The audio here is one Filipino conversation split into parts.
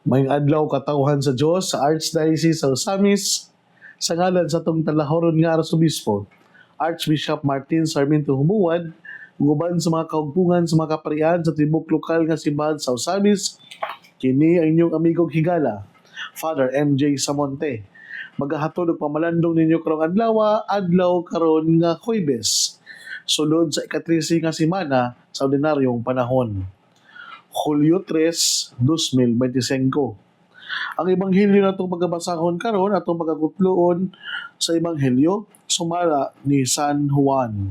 May adlaw katawhan sa Dios sa Archdiocese sa Osamis sa ngalan sa tong talahoron nga Arsobispo, Archbishop Martin Sarmiento Humuad, uban sa mga kaugpungan sa mga kaparian sa tibok lokal nga simbahan sa Osamis, kini ang inyong amigong higala, Father MJ Samonte. Magahatod og pamalandong ninyo karong adlaw karon nga Huwebes, sulod sa ikatrisi nga semana sa ordinaryong panahon. Hulyo 3, 2025. Ang ebanghelyo natong pagabasahon karon atong pagakutloon sa ebanghelyo sumala ni San Juan.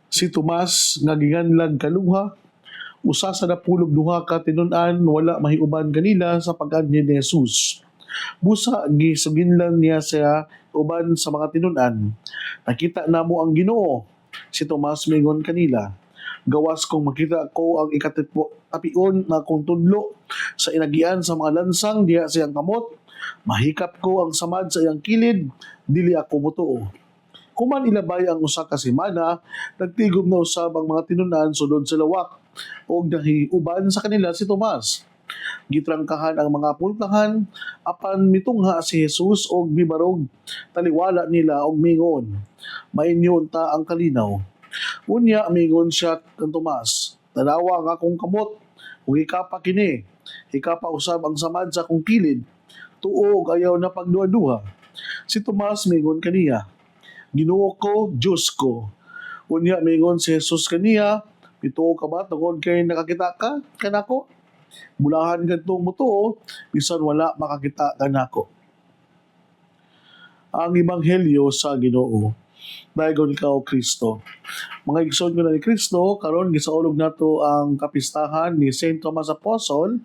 Si Tomas nga ginganlag kaluha, usa sa napulog duha ka tinun-an, wala mahiuban kanila sa pag-anhi ni Jesus. Busa gisuginlan niya siya uban sa mga tinun-an. Nakita namo ang Ginoo. Si Tomas mingon kanila, gawas kung makita ko ang ikatapion na kung tudlo sa inagian sa mga lansang diha sa iyang kamot, mahikap ko ang samad sa iyang kilid, dili ako mutuo. Kuman ilabay ang usa ka semana, nagtigom na usab ang mga tinunan sulod sa lawak, og nahiuban sa kanila si Tomas. Gitrangkahan ang mga pultahan, apan mitungha si Jesus og mibarog, taliwala nila og mingon, mainyo unta ang kalinaw. Unya mingon siya kang Tomas, tanawa ang akong kamot, ug ikapa kini, ikapa usab ang samad sa akong kilid, tuog ayaw na pagduha-duha. Si Tomas mingon kaniya, Ginoo ko, Diyos ko. Unya mingon si Jesus kaniya, pituo ka ba tungod kay nakakita ka kanako? Bulahan kadtong mutuo, bisan wala makakita kanako. Ang ebanghelyo sa Ginoo. Dayon ikaw Kristo. Mga igsoon ko na ni Kristo, karon gisaulog nato ang kapistahan ni Saint Thomas Apostle.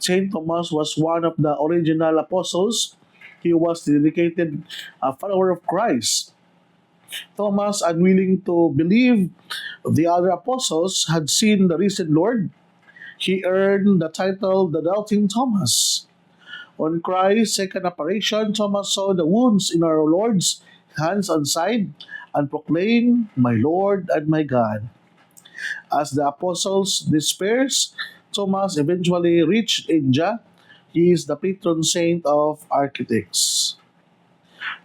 Saint Thomas was one of the original apostles. He was dedicated a follower of Christ. Thomas, unwilling to believe the other apostles, had seen the risen Lord. He earned the title the Doubting Thomas. On Christ's second apparition, Thomas saw the wounds in our Lord's hands and side and proclaimed, My Lord and my God. As the apostles dispersed, Thomas eventually reached India. He is the patron saint of architects.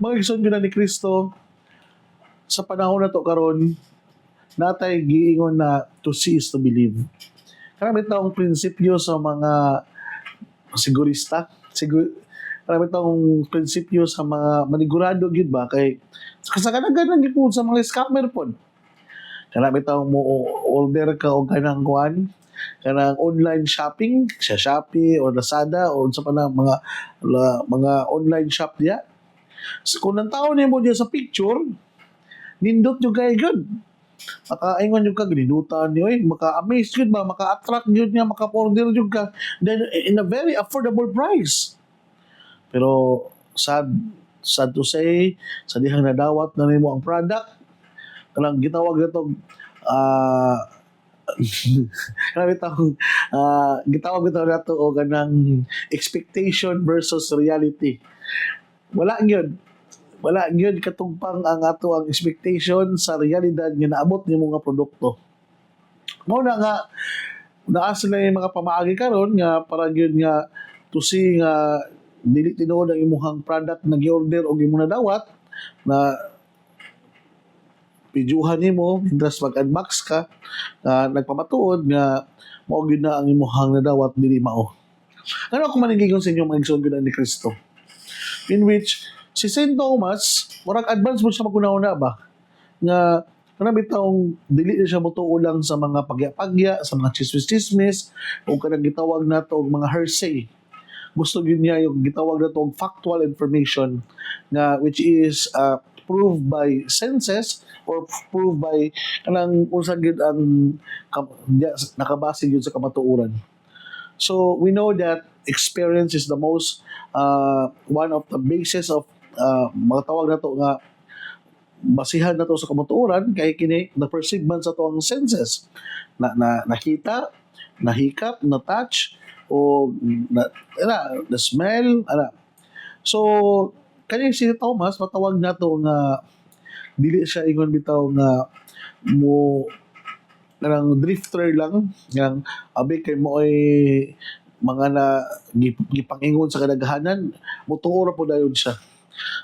Mga igsoon ko na ni Kristo, sa panahon na to karon, natay giingon na to see is to believe. Karami taong prinsipyo sa mga sigurista, karami taong prinsipyo sa mga manigurado gid ba kay sa kadaghanan gid po sa mga scammer pod. Karami taong mo order ka og kanang kuan, kanang online shopping sa Shopee or Lazada or sa panang mga online shop diya. So, kung nang tao nimo diya sa picture, nindot yung kay good. Makaingon yung ka, gininutan niyo maka-amaze yun ba, maka-attract yun niya, maka-order yun ka, then in a very affordable price. Pero sad to say, sa dihang nadawat na nimo ang product, kanang gitawag na itong gitawag ito na ito o ganang expectation versus reality. Wala gyud katugpang ang ato ang expectation sa realidad nga naabot nimo nga produkto. Mao na nga naa sila yung mga pamaagi karon nga para gyud nga to see nga dili tinuod ang imong product na gi-order o imong nadawat na pidyuhan nimo indras mag-unbox ka nagpamatuod nga mao gyud na ang imong nadawat dili mao. Ano ako manigigon sa inyo mga igsoon gyud ni Kristo, in which si St. Thomas, murag advance mo siya maguna-una ba? Nga, kanang bitawng dili siya motuo lang sa mga pagya-pagya, sa mga chismis-chismis, o kanang gitawag na to mga hearsay. Gusto yun niya yung gitawag na to factual information nga which is proved by senses or proved by kanang unsa gyud ang nakabase gyud sa kamatuoran. So, we know that experience is the most one of the basis of mga tawag na to nga basihan na to sa kamatuoran kay kini na-perceive man sa to ang senses na nakita, nahikap, na touch o na smell so kani si Thomas matawag na to nga dili siya ingon bitaw nga mo kanang drifter lang yang abi kay mo ay mga na gipangingon sa kadaghanan motuo ra po dayon siya.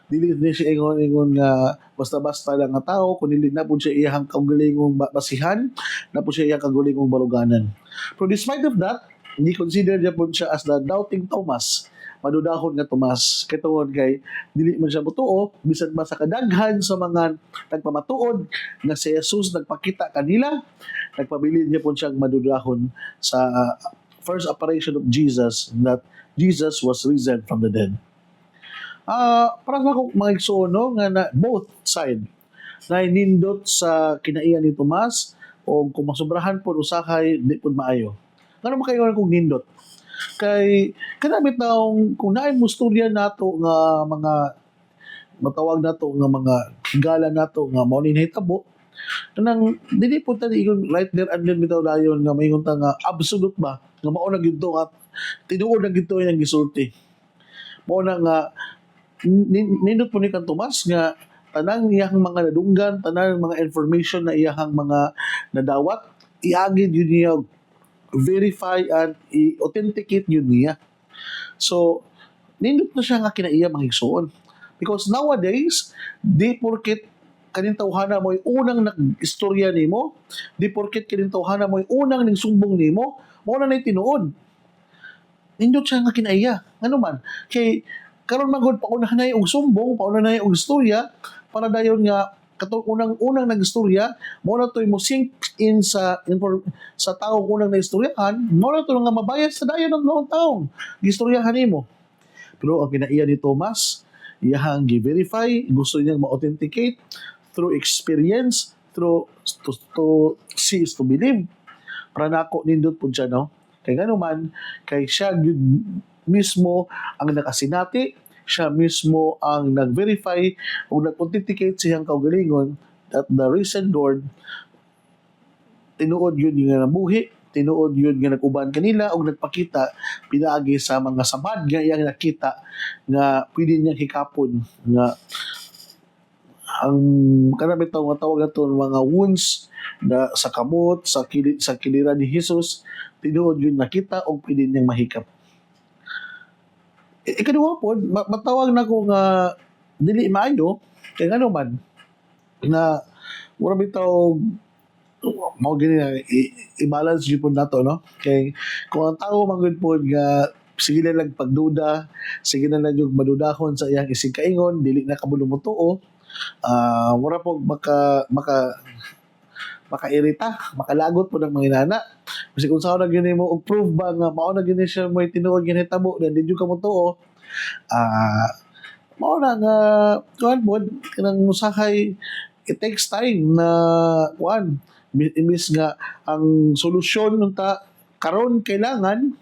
Dili ni siya ingon nga basta-basta lang nga tao kun dili na po siya iyang kaugalingong basihan, na po siya iyang kaugalingong baruganan. Pero despite of that, hindi consider niya po siya as the doubting Thomas, madudahon nga Tomas. Kay tungod kay dili man siya motuo bisan ba sa kadaghan sa mga nagpamatuod nga si Jesus nagpakita kanila, nagpabilin niya po siyang madudahon sa first apparition of Jesus, that Jesus was risen from the dead. Para sa akong mga igsoon, no, nga na both side na nindot sa kinaiya ni Tomas o kung masubrahan po usahay di po maayo. Ngano man kayo kung nindot? Kay kanamit naong kung naay mo storya nato nga mga matawag nato nga mga higala nato nga mao ni nahitabo nang dili po tani igon right there and then bitaw dayon nga maingon ta nga absolute ba nga mao na gyud to at tinuod na gyud to yang gisulti. Mao na nga nindot po ni kang Tomas nga tanang iyang mga nadunggan, tanang mga information na iyang mga nadawat, iagid yun niya, verify and i-authenticate yun niya. So, nindot na siya nga kinaiya mga igsoon. Because nowadays, di porket kanin tawhana mo unang nag-istorya nimo, di porket kanin tawhana mo unang ning sumbong nimo, mao na nay tinuod. Nindot siya nga kinaiya. Ano man? Kay karon magod paunahan na og sumbong, paunahan na og istorya para dayon nga katong unang nagistorya, mo na toy mo sink in sa tao unang naistoryahan, mo na to nga mabayad sa dayon ng noong taong gistoryahan nimo. Pero ang kinaiya ni Thomas, iyang gi-verify, gusto niyang ma-authenticate through experience, to see is to believe. Para nako nindot pud siya, no? Kay ngano man, kay siya mismo ang nakasinati, siya mismo ang nag-verify o nag-authenticate siyang kaugalingon that the risen Lord tinuod yun nga nabuhi, tinuod yun nga nag-uban kanila o nagpakita pinaagi sa mga samad nga iyang nakita nga pwede niyang hikapon nga ang kanang bitaw nga tawag nato mga wounds na sa kamot, sa kilira ni Jesus, tinuod yun nakita o pwede niyang mahikap. Ikaduha po, matawag na ko nga dili maayo, kaya nga naman, na mura bitaw mao gini i-balance yun po nato, no? Kay kung ang tao manggod po nga sige na lang pagduda, sige na lang yung madudahon sa iyang isig kaingon, dili na kabulumutuo, mura po makairita, makalagot po ng mga inana. Kasi kung saan na gini mo, og prove ba nga, mao na gini siya mo tinuod gini tabo, then di ka mo tuo, mao na nga, kuhan po, kanang musahay, it takes time na, kuhan, imbis nga, ang solusyon ng karon kailangan,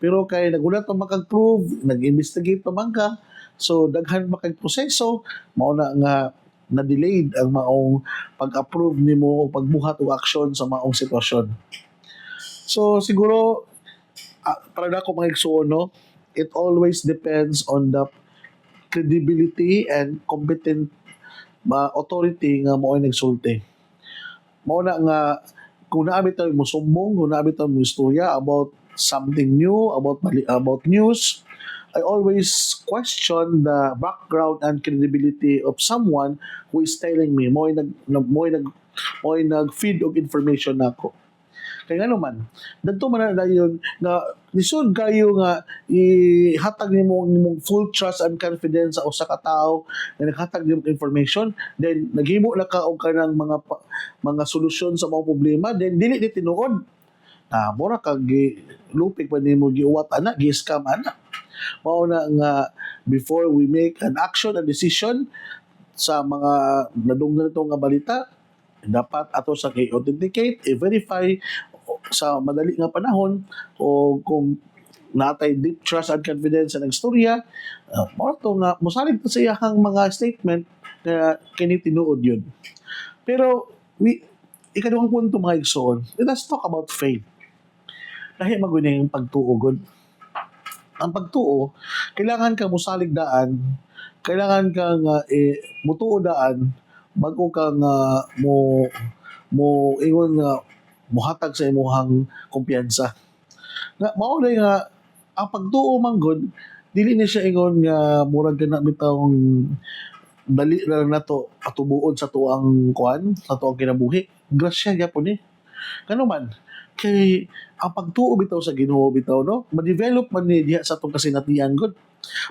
pero kay nagulat pa makag-prove, nag-investigate pa man ka, so daghan makag-proseso, mao na nga, na-delayed ang maong pag-approve nimo o pagbuhat o aksyon sa maong sitwasyon. So siguro para na ako mga igsuon, no, it always depends on the credibility and competent authority nga mao nagsulti. Mao na nga kung naabit tayo mo sumbong, kung naabit tayo mo istorya about something new, about news, I always question the background and credibility of someone who is telling me mo nag-feed og information nako. Kaya nga naman, dagto man na dayon nga lisod kayo nga ihatag nimo imong full trust and confidence sa usa ka tawo nga naghatag nimo information, then naghimo na ka og kanang mga solusyon sa mga problema, then dili ni tinuod. Mura kag lupig pa nimo giuwat ana, gi-scam ana. Mao na nga before we make an action, a decision sa mga nadunggan nito nga balita, dapat ato sa i-authenticate, i-verify sa madali nga panahon o kung natay deep trust and confidence sa nagstorya, mao to nga mosalig to sa iyang mga statement na kini tinuod yun. Pero ikaduhang punto mga igsoon, let us talk about faith. Dahil magunin yung pagtuugod. Ang pagtuo, kailangan ka musalig daan, kailangan ka nga mutuo daan bago ka nga mo ingon nga muhatag sa imuhang kumpiyansa. Nga mao nga ang pagtuo man gud dili ni siya ingon nga murag kana bitawng dali na lang nato patubuon sa tuang kuan, sa tuang kinabuhi. Grasya gyapon ni. Kano man kay ang pagtuo bitaw sa Ginoo bitaw no, ma-develop man ni diha sa atong kasinatian gud.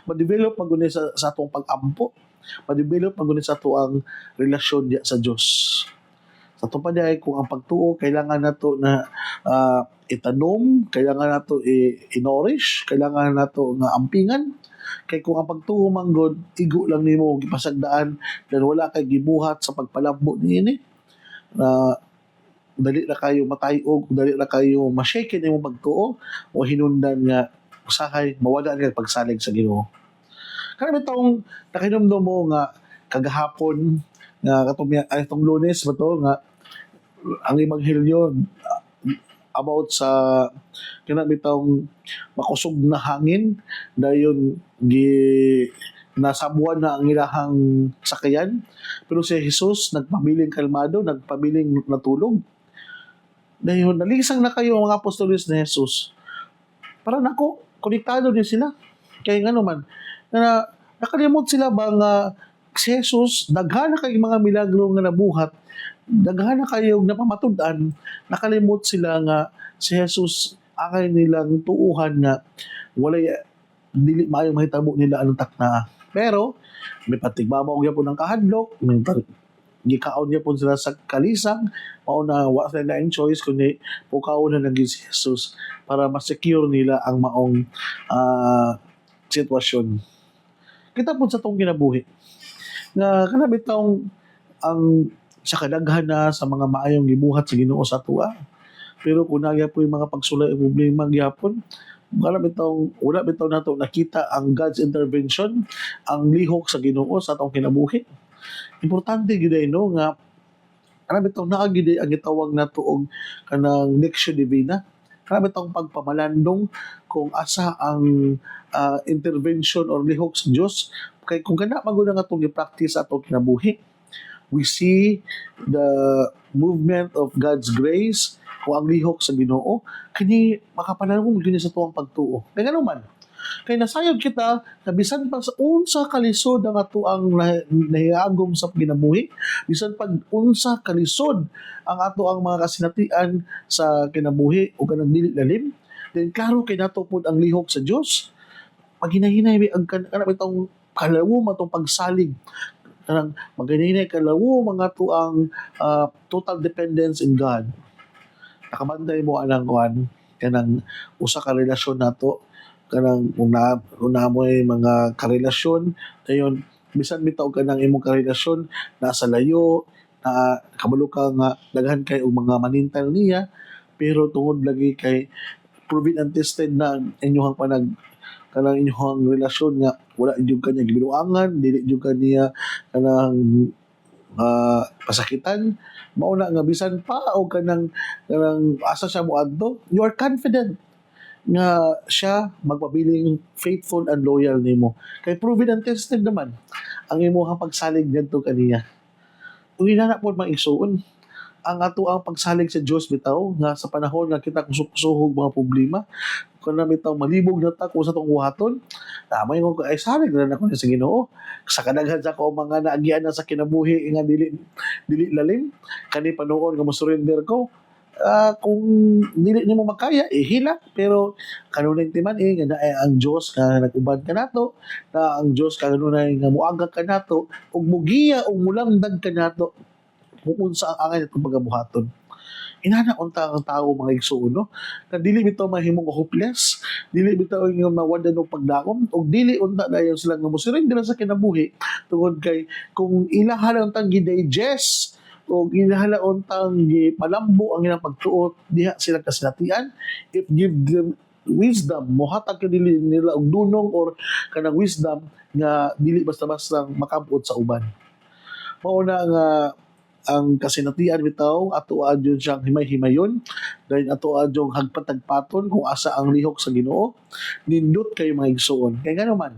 Ma-develop man gud ni sa atong pag-ampo. Ma-develop man gud ni sa tuang relasyon diha sa Dios. Sa tupad ay kung ang pagtuo kailangan nato na itanom, kailangan nato i-nourish, kailangan nato nga ampingan. Kay kung ang pagtuo man gud igo lang nimo gipasagdaan dan wala kay gibuhat sa pagpalambo niini na dali na kayo matayog, dali na kayo ma-shake nimo pagtuo o hinungdan nga usahay mawala nga pagsalig sa Ginoo. Kana bitong nakinomdom mo nga kagahapon nga katong Lunes ba to nga ang ebanghelyo about sa kinabitang makusog na hangin dayon nasabuan na ang ilahang sakayan pero si Jesus nagpabiling kalmado, nagpabiling natulog. Dayon nalisang na kayo mga apostolos ni Jesus. Para nako konektado din sila. Kaya nga naman na nakalimot sila ba nga si Jesus daghan na kay mga milagro nga nabuhat, daghan na kayo napamatud-an, nakalimot sila nga si Jesus akay nilang tuuhan nga walay dili maayo mahitabo nila anong takna. Pero may patigbabaw gyapon ng kahadlok, may gikaon gyapon sila sa kalisang, mao na wa sila laing choice kundi pukaon na lang si Jesus para ma-secure nila ang maong sitwasyon. Kita po sa tong kinabuhi nga kanabitong ang sa kadaghan na sa mga maayong gibuhat sa Ginoo sa tuwa. Pero kung nagya po yung mga pagsulay o problema gyapon, wala bitaw nato nakita ang God's intervention, ang lihok sa Ginoo sa atong kinabuhi. Importante gyud no nga ana bitaw naa gyud ang gitawag nato og kanang lectio divina. Kana bitaw pagpamalandong kung asa ang intervention or lihok sa Dios kay kung kana magud nga atong gi-practice atong kinabuhi. We see the movement of God's grace kung ang lihok sa Ginoo kani makapanalong gyud sa tuwang pagtuo. Kay ngano man kay nasayod kita na bisan pa sa unsa kalisod ang ato ang nahiagom sa kinabuhi, bisan pag unsa kalisod ang ato ang mga kasinatian sa kinabuhi o kanang dili lalim, then klaro kay nato pud ang lihok sa Dios. Maghinay-hinay ang kana bitong kalawo matong pagsalig kanang maghinay kalawo mga to ang total dependence in God. Nakabantay mo anang kuan kanang usa ka relasyon nato kanang una mo mga karelasyon dayon bisan bitaw kanang imong karelasyon nasa layo na kabalo ka nga daghan kay og mga manintal niya pero tungod lagi kay proven and tested na ang inyong kanang inyong relasyon nga wala jud kanya gibinuangan dili jud kaniya kanang pasakitan mauna nga bisan pa o kanang asa siya moadto you are confident nga siya magpabiling faithful and loyal nimo kay proven and tested naman ang imong pagsalig ngadto kaniya. Ug inana pod mag-igsuon ang ato ang pagsalig sa Dios bitaw nga sa panahon nga kita kusog-kusog mga problema kung na bitaw malibog na ta kung sa tong buhaton may ko ay salig na ako sa Ginoo sa kadaghan sa ko mga naagian na sa kinabuhi nga dili lalim kani panuon nga mo-surrender ko kung dili nimo makaya hila pero kanunay timan nga ang Dios nga nag-uban ka nato na ang Dios kanunay nga muagak ka nato ug mugiya ug mulamdag ka nato kung sa ang angay itong pagabuhaton. Inana unta ang tao mga igsuon no nga dili bitaw mahimong hopeless, dili bitaw yung mawadan og pagdakom ug dili unta dayon sila nga mo-surrender sa kinabuhi tungod kay kung ilaha untang gi-digest o ilahala untang gipalambo ang ilang pagtuot diha sila kasinatian if give them wisdom mohatag ka dili nila og dunong or kanang wisdom nga dili basta-basta makabot sa uban. Mao na nga ang kasinatian bitaw ato adyon siyang himay-himayon dahil ato adyong hagpatagpaton kung asa ang lihok sa Ginoo nindot kay mga igsuon kay ngano man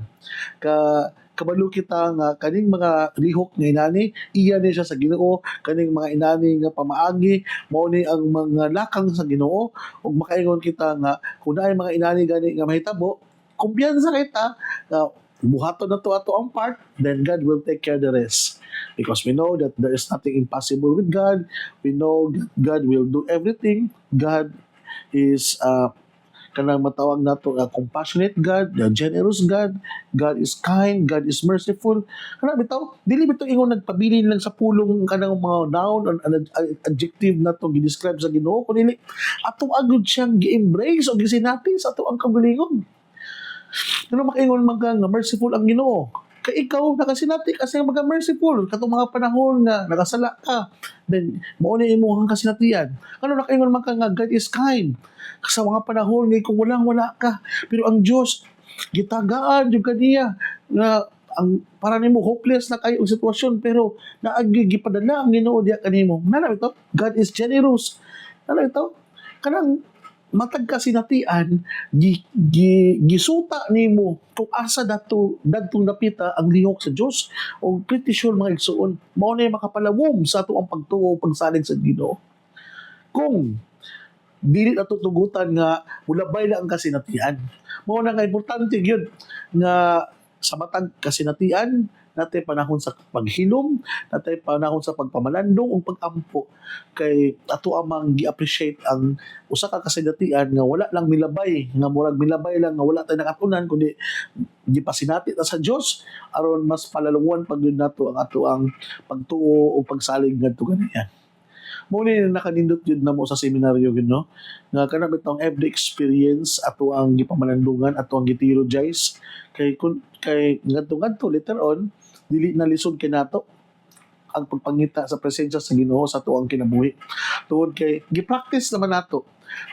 ka kabalo kita nga kaning mga lihok nga inani iya ni siya sa Ginoo, kaning mga inani nga pamaagi mao ni ang mga lakang sa Ginoo, ug makaingon kita nga kung naay mga inani gani nga mahitabo, kumpiyansa kita nga buhaton na to ato ang part, then God will take care the rest. Because we know that there is nothing impossible with God. We know that God will do everything. God is kanang matawag nato nga compassionate God, the generous God, God is kind, God is merciful. Kana bitaw, dili bitaw ingon nagpabilin lang sa pulong kanang mga noun or adjective na to gi-describe sa Ginoo, kundi ato agud siyang gi-embrace o gisinati sa ato ang kagalingon. Ano makaingon man ka nga merciful ang Ginoo? Kay ikaw nakasinati kasi mga merciful katong mga panahon nga nakasala ka, then mao na imong kasinatian. Ano nakaingon man ka nga God is kind sa mga panahon nga kung wala ka, pero ang Dios gitagaan jud kaniya nga ang para nimo hopeless na kayo ang sitwasyon, pero naagi gipadala ang Ginoo diha kanimo. Nana ito? God is generous. Nana ito? Kanang matag kasinatian gisuta nimo kung asa dadtong napita ang lihok sa Dios, o pretty sure mga igsuon mao na makapalawom sa ato ang pagtuo pagsalig sa Ginoo. Kung dili nato tugutan nga mulabay lang ang kasinatian, mao na nga importante gyud nga sa matag kasinatian natay panahon sa paghilom, natay panahon sa pagpamalandong ug pag-ampo, kay ato amang gi-appreciate ang usa ka kasinatian nga wala lang milabay, nga murag milabay lang nga wala tay nakatunan, kundi gipasinati ta sa Dios aron mas palalungon pag yun nato ang ato ang pagtuo o pagsalig ngadto kaniya. Mo ni nakanindot yun na mo sa seminaryo yun, no? Nga kana bitong every experience ato ang gipamalandungan, ato ang giteologize, kay ngadto later on dili na lisod kay nato ang pagpangita sa presensya sa Ginoo sa tuang kinabuhi. Tungod kay gi-practice naman nato.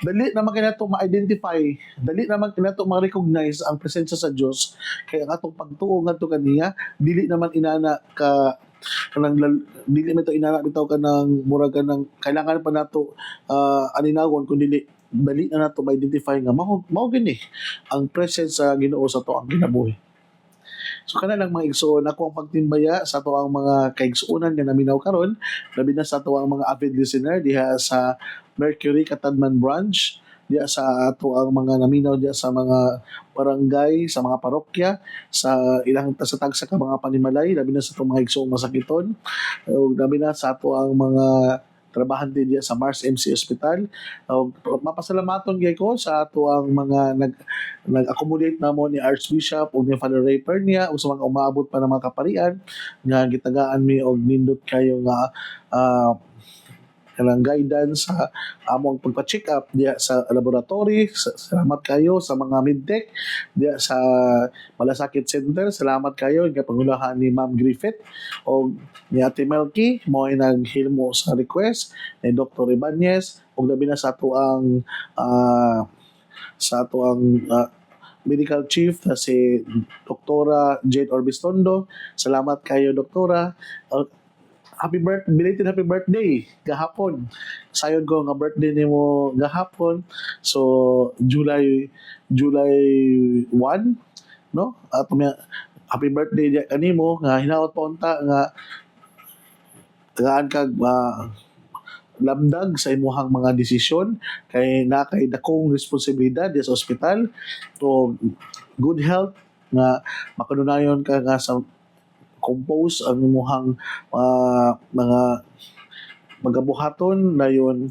Dali naman kay nato ma-identify, dali naman kay nato ma-recognize ang presensya sa Dios, kay ang atong pagtuo ngadto kaniya dili naman inana ka kanang dili man to inana bitaw kanang murag kanang kailangan pa nato aninawon, kun dili dali na nato ma-identify nga mao gini ang presence sa Ginoo sa tuang kinabuhi. So kana lang mga igsoon, ako ang pagtimbaya sa ato ang mga kaigsuonan nga naminaw karon, labi na sa ato ang mga avid listener diha sa Mercury Katadman Branch, diha sa ato ang mga naminaw diha sa mga barangay, sa mga parokya, sa ilang sa tagsa ka mga panimalay, labi na sa ato mga igsoong masakiton, ug labi na sa ato ang mga trabahante diya sa Mars MC Hospital. Mapasalamaton gyud ko sa ato ang mga nag-accommodate namo ni Archbishop o ni Father Ray Pernia o sa mga umaabot pa ng mga kaparian nga gitagaan mi og nindot kayo nga kanang guidance sa among pagpa-check up diya sa laboratory. Salamat kayo sa mga medtech diya sa Malasakit Center. Salamat kayo nga pangulahan ni Ma'am Griffith o ni Ate Melky mo ay naghilmo sa request ni Dr. Ibanez ug labi na sa ato ang medical chief na si Doktora Jade Orbistondo. Salamat kayo, Doktora. Belated happy birthday gahapon. Sayon ko nga birthday nimo gahapon. So July 1, no? At happy birthday diya kanimo nga hinaot pa unta nga gaan kag lamdag sa imuhang mga desisyon, kay nakay dakong responsibilidad sa ospital. So good health nga makanunayon ka nga sa compose ang imuhang mga magabuhaton na yun.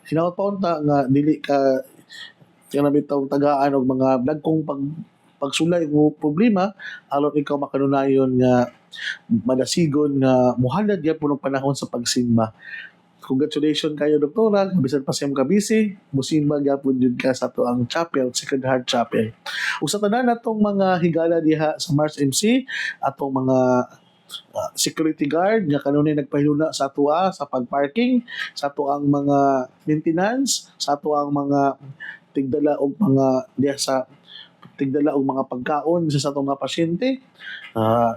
Hinaot pa unta nga dili ka bitaw tagaan og mga dagkong pagsulay mo problema aron ikaw makanunayon nga madasigon nga muhalad gyud punong panahon sa pagsimba. Congratulations kayo, Doktora. Bisan pa siyang kabisi, musimba gyapon jud ka sa to ang chapel, Sacred Heart Chapel. Ug sa tanan natong mga higala diha sa Mars MC, atong mga security guard nga kanunay nagpahiluna sa atua sa pagparking, sa ato ang mga maintenance, sa ato ang mga tigdala og mga diha sa tigdala og mga pagkaon sa atong mga pasyente.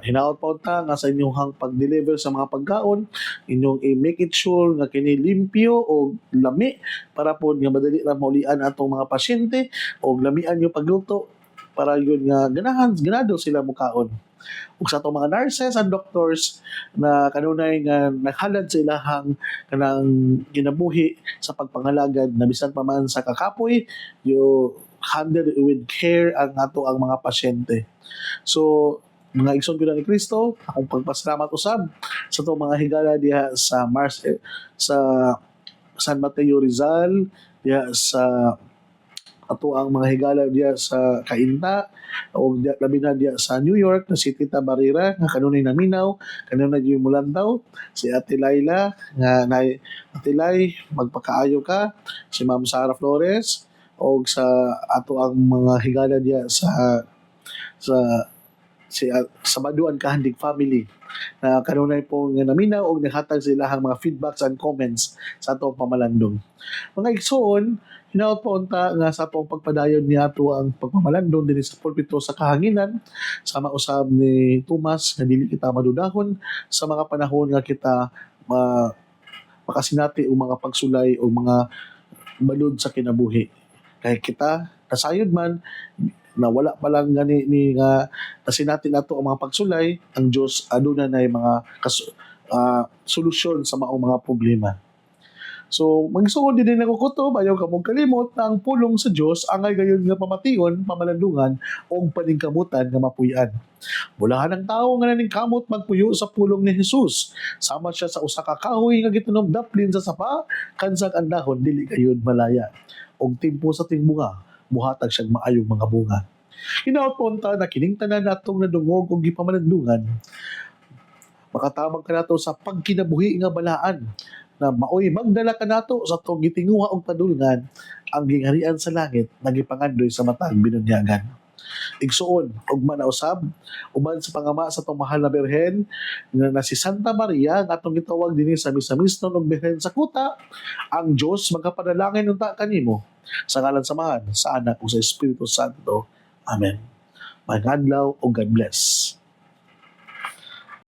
Hinaot pa unta nga sa inyong pag-deliver sa mga pagkaon, inyong i-make it sure nga kini limpyo o lami para po nga madali ra maulian atong mga pasyente o lamian yung pagluto para yun nga ganado sila mukaon. ug sa atong mga nurses and doctors na kanunay nga naghalad sa ilahang kanang ginabuhi sa pagpangalagad na bisan pa man sa kakapoy, you handle with care ang ato ang mga pasyente. So mga igsoon ko na ni Kristo, akong pagpasalamat usab sa itong mga higala diha sa sa San Mateo Rizal, diha sa ato ang mga higala diya sa Cainta o labi na diya sa New York na si Tita Barrera nga kanunay naminaw kanunay yung mulantaw, si Ate Laila nga Ate Lai magpakaayo ka, si Ma'am Sara Flores o sa ato ang mga higala diya sa sa Baduan Kahandig family na kanunay po nga naminaw o naghatag sila ang mga feedbacks and comments sa atong pamalandong. Mga igsoon, hinaot pa unta nga sa atong pagpadayon ni ato ang pagpamalandong din sa pulpito sa kahanginan sama usab ni Tomas nga dili kita madudahon sa mga panahon nga kita makasinati o mga pagsulay o mga balod sa kinabuhi. Kay kita nasayod man na wala pa lang gani ni nga nasinati nato ang mga pagsulay, ang Dios aduna nay mga solusyon sa maong mga problema. So, magsuon din ako kutob, ayaw ka mong kalimot na ang pulong sa Dios angay gayon nga pamation, pamalandungan o paningkamutan nga mapuy-an. Bulahan ang tao nga naningkamot magpuyo sa pulong ni Jesus. Sama siya sa usa ka kahoy nga gitunom daplin sa sapa, kansag ang dahon dili gayon malaya. Og timpo sa tingbunga, buhatag siyang maayong mga bunga. Hinaot-punta na kining tanan natong nadungog og gipamalandungan. Makatabang ka nato sa pagkinabuhi nga balaan na maoy magdala ka nato sa tong gitinguha og padulngan ang gingharian sa langit nagipangandoy sa matang binunyagan. Igsuon ug manausab uban sa pangama sa tong mahal na Birhen na si Santa Maria nga atong gitawag dinhi sa misamisnon og Birhen sa kuta, ang Dios magapadalangin unta kanimo sa ngalan sa Ama, sa Anak ug sa Espiritu Santo. Amen. Magandlaw o God bless.